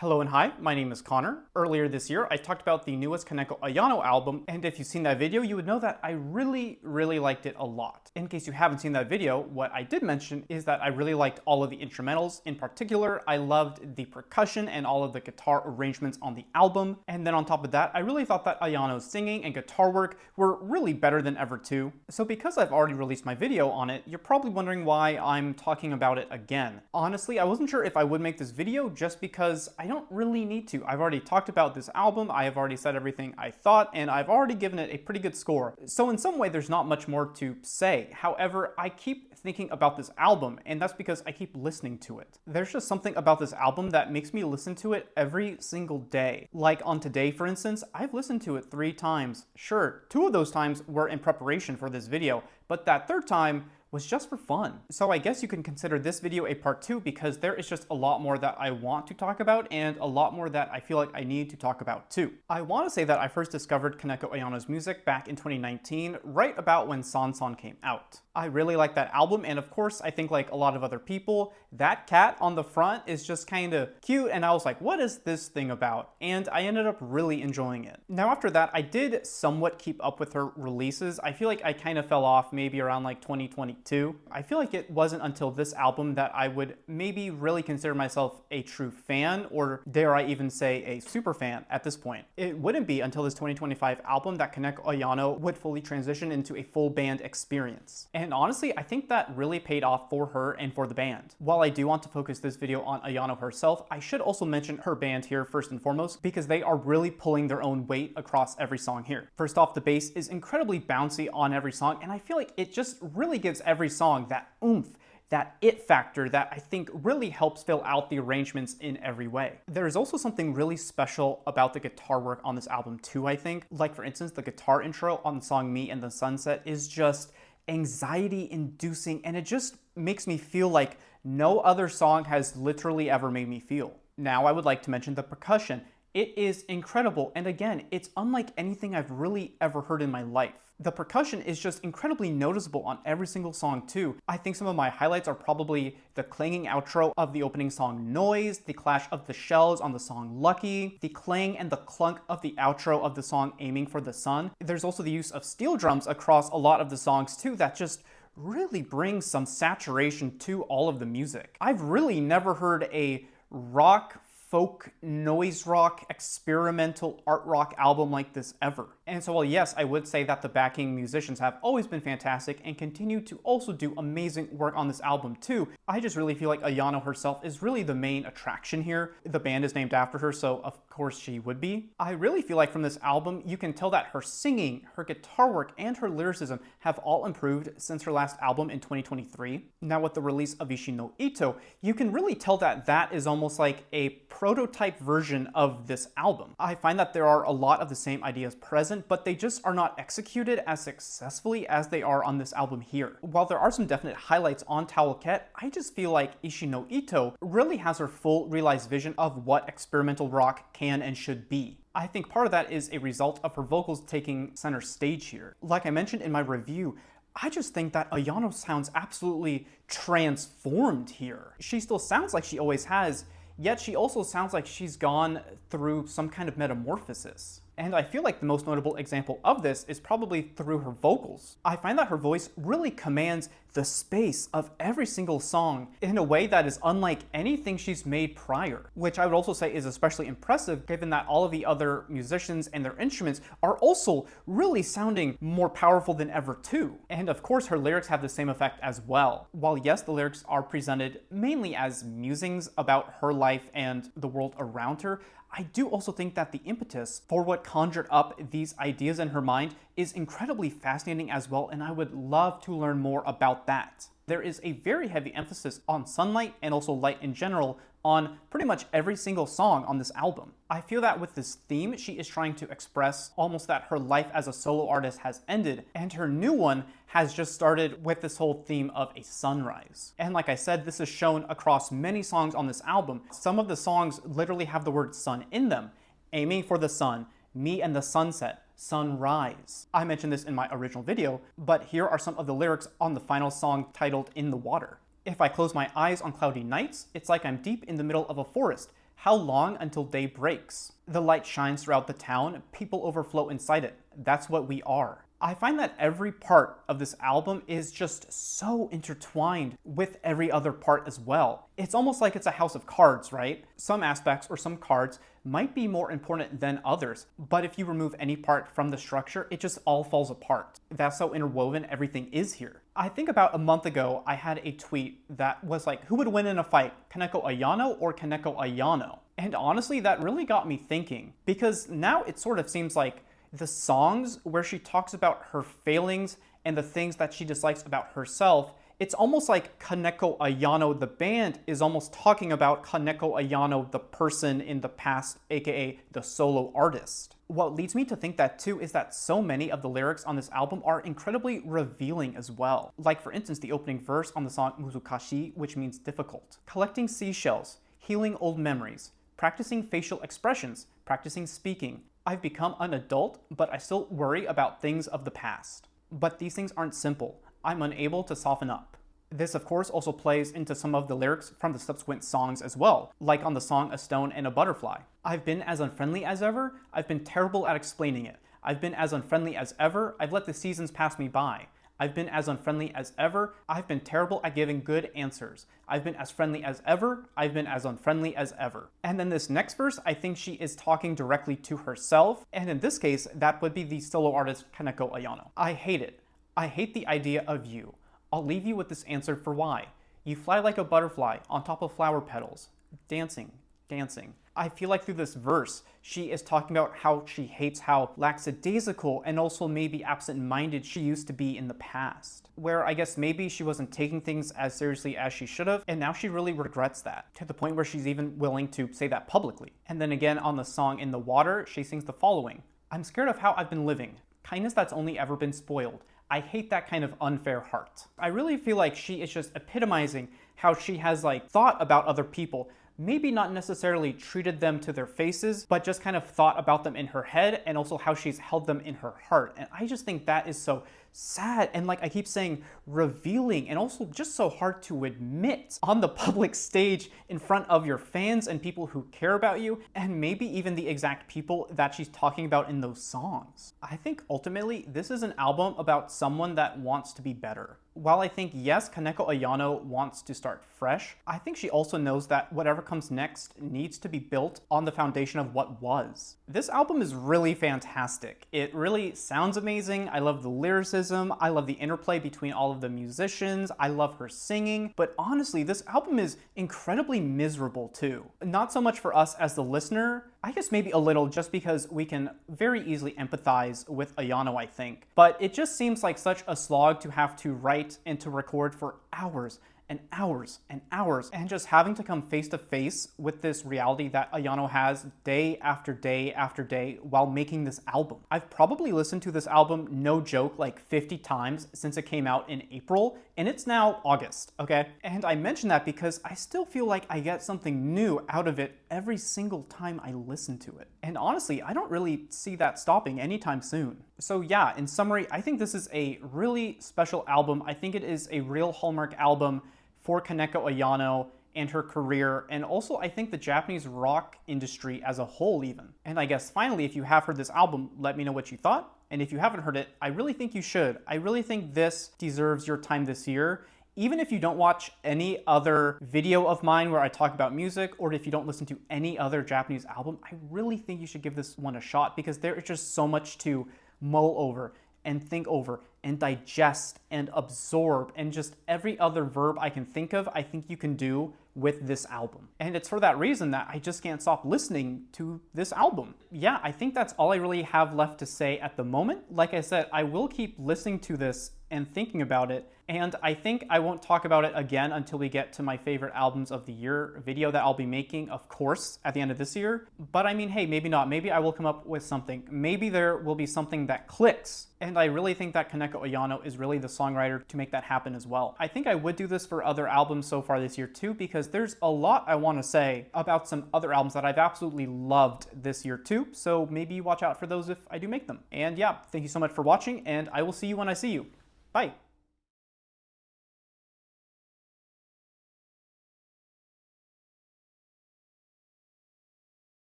Hello and hi, my name is Connor. Earlier this year, I talked about the newest Kanekoayano album, and if you've seen that video, you would know that I really liked it a lot. In case you haven't seen that video, what I did mention is that I really liked all of the instrumentals. In particular, I loved the percussion and all of the guitar arrangements on the album. And then on top of that, I really thought that Ayano's singing and guitar work were really better than ever too. So because I've already released my video on it, you're probably wondering why I'm talking about it again. Honestly, I wasn't sure if I would make this video just because I don't really need to. I've already talked about this album, I have already said everything I thought, and I've already given it a pretty good score. So in some way, there's not much more to say. However, I keep thinking about this album, and that's because I keep listening to it. There's just something about this album that makes me listen to it every single day. Like on Today, for instance, I've listened to it 3 times. Sure, 2 of those times were in preparation for this video, but that 3rd time was just for fun. So I guess you can consider this video a part 2 because there is just a lot more that I want to talk about and a lot more that I feel like I need to talk about too. I want to say that I first discovered Kanekoayano's music back in 2019, right about when San San came out. I really like that album, and of course, I think like a lot of other people, that cat on the front is just kind of cute, and I was like, what is this thing about? And I ended up really enjoying it. Now after that, I did somewhat keep up with her releases. I feel like I kind of fell off maybe around like 2022. I feel like it wasn't until this album that I would maybe really consider myself a true fan, or dare I even say a super fan at this point. It wouldn't be until this 2025 album that Kanekoayano would fully transition into a full band experience. And honestly, I think that really paid off for her and for the band. While I do want to focus this video on Ayano herself, I should also mention her band here first and foremost, because they are really pulling their own weight across every song here. First off, the bass is incredibly bouncy on every song, and I feel like it just really gives every song that oomph, that it factor that I think really helps fill out the arrangements in every way. There is also something really special about the guitar work on this album too, I think. Like for instance, the guitar intro on the song Me and the Sunset is just anxiety inducing, and it just makes me feel like no other song has literally ever made me feel. Now I would like to mention the percussion. It is incredible, and again, it's unlike anything I've really ever heard in my life. The percussion is just incredibly noticeable on every single song too. I think some of my highlights are probably the clanging outro of the opening song Noise, the clash of the shells on the song Lucky, the clang and the clunk of the outro of the song Aiming for the Sun. There's also the use of steel drums across a lot of the songs too that just really brings some saturation to all of the music. I've really never heard a rock, folk, noise rock, experimental art rock album like this ever. And so while yes, I would say that the backing musicians have always been fantastic and continue to also do amazing work on this album too, I just really feel like Ayano herself is really the main attraction here. The band is named after her, so of course she would be. I really feel like from this album, you can tell that her singing, her guitar work, and her lyricism have all improved since her last album in 2023. Now with the release of Ishi no Ito, you can really tell that that is almost like a prototype version of this album. I find that there are a lot of the same ideas present, but they just are not executed as successfully as they are on this album here. While there are some definite highlights on Towelette, I just feel like Ishi no Ito really has her full realized vision of what experimental rock can and should be. I think part of that is a result of her vocals taking center stage here. Like I mentioned in my review, I just think that Ayano sounds absolutely transformed here. She still sounds like she always has, yet she also sounds like she's gone through some kind of metamorphosis. And I feel like the most notable example of this is probably through her vocals. I find that her voice really commands the space of every single song in a way that is unlike anything she's made prior, which I would also say is especially impressive given that all of the other musicians and their instruments are also really sounding more powerful than ever too. And of course her lyrics have the same effect as well. While yes, the lyrics are presented mainly as musings about her life and the world around her, I do also think that the impetus for what conjured up these ideas in her mind is incredibly fascinating as well, and I would love to learn more about that. There is a very heavy emphasis on sunlight and also light in general on pretty much every single song on this album. I feel that with this theme, she is trying to express almost that her life as a solo artist has ended, and her new one has just started with this whole theme of a sunrise. And like I said, this is shown across many songs on this album. Some of the songs literally have the word sun in them. Aiming for the Sun, Me and the Sunset, Sunrise. I mentioned this in my original video, but here are some of the lyrics on the final song titled In the Water. If I close my eyes on cloudy nights, it's like I'm deep in the middle of a forest, How long until day breaks? The light shines throughout the town, people overflow inside it. That's what we are. I find that every part of this album is just so intertwined with every other part as well. It's almost like it's a house of cards, right? Some aspects or some cards might be more important than others, but if you remove any part from the structure, it just all falls apart. That's how interwoven everything is here. I think about a month ago, I had a tweet that was like, who would win in a fight, Kanekoayano or Kanekoayano? And honestly, that really got me thinking, because now it sort of seems like the songs where she talks about her failings and the things that she dislikes about herself, it's almost like Kanekoayano, the band, is almost talking about Kanekoayano, the person in the past, aka the solo artist. What leads me to think that too is that so many of the lyrics on this album are incredibly revealing as well. Like for instance, the opening verse on the song Muzukashi, which means difficult. Collecting seashells, healing old memories, practicing facial expressions, practicing speaking. I've become an adult, but I still worry about things of the past. But these things aren't simple. I'm unable to soften up. This of course also plays into some of the lyrics from the subsequent songs as well, like on the song A Stone and a Butterfly. I've been as unfriendly as ever, I've been terrible at explaining it. I've been as unfriendly as ever, I've let the seasons pass me by. I've been as unfriendly as ever, I've been terrible at giving good answers. I've been as friendly as ever, I've been as unfriendly as ever. And then this next verse, I think she is talking directly to herself, and in this case, that would be the solo artist Kanekoayano. I hate it. I hate the idea of you. I'll leave you with this answer for why. You fly like a butterfly on top of flower petals, dancing, dancing. I feel like through this verse, she is talking about how she hates how lackadaisical and also maybe absent-minded she used to be in the past. Where I guess maybe she wasn't taking things as seriously as she should have, and now she really regrets that, to the point where she's even willing to say that publicly. And then again on the song In the Water, she sings the following. I'm scared of how I've been living, kindness that's only ever been spoiled. I hate that kind of unfair heart. I really feel like she is just epitomizing how she has like thought about other people, maybe not necessarily treated them to their faces, but just kind of thought about them in her head, and also how she's held them in her heart. And I just think that is so sad and, like I keep saying, revealing, and also just so hard to admit on the public stage in front of your fans and people who care about you, and maybe even the exact people that she's talking about in those songs. I think ultimately this is an album about someone that wants to be better. While I think, yes, Kanekoayano wants to start fresh, I think she also knows that whatever comes next needs to be built on the foundation of what was. This album is really fantastic. It really sounds amazing. I love the lyricism. I love the interplay between all of the musicians. I love her singing. But honestly, this album is incredibly miserable too. Not so much for us as the listener, I guess maybe a little, just because we can very easily empathize with Ayano, I think. But it just seems like such a slog to have to write and to record for hours and hours and hours, and just having to come face to face with this reality that Ayano has day after day after day while making this album. I've probably listened to this album, no joke, like 50 times since it came out in April, and it's now August, okay? And I mention that because I still feel like I get something new out of it every single time I listen to it. And honestly, I don't really see that stopping anytime soon. So yeah, in summary, I think this is a really special album. I think it is a real hallmark album for Kanekoayano and her career, and also I think the Japanese rock industry as a whole even. And I guess finally, if you have heard this album, let me know what you thought. And if you haven't heard it, I really think you should. I really think this deserves your time this year. Even if you don't watch any other video of mine where I talk about music, or if you don't listen to any other Japanese album, I really think you should give this one a shot, because there is just so much to mull over and think over and digest and absorb, and just every other verb I can think of, I think you can do with this album. And it's for that reason that I just can't stop listening to this album. Yeah, I think that's all I really have left to say at the moment. Like I said, I will keep listening to this and thinking about it, and I think I won't talk about it again until we get to my favorite albums of the year video that I'll be making, of course, at the end of this year. But I mean, hey, maybe not. Maybe I will come up with something. Maybe there will be something that clicks. And I really think that Kanekoayano is really the songwriter to make that happen as well. I think I would do this for other albums so far this year too, because there's a lot I want to say about some other albums that I've absolutely loved this year too. So maybe watch out for those if I do make them. And yeah, thank you so much for watching, and I will see you when I see you. Bye.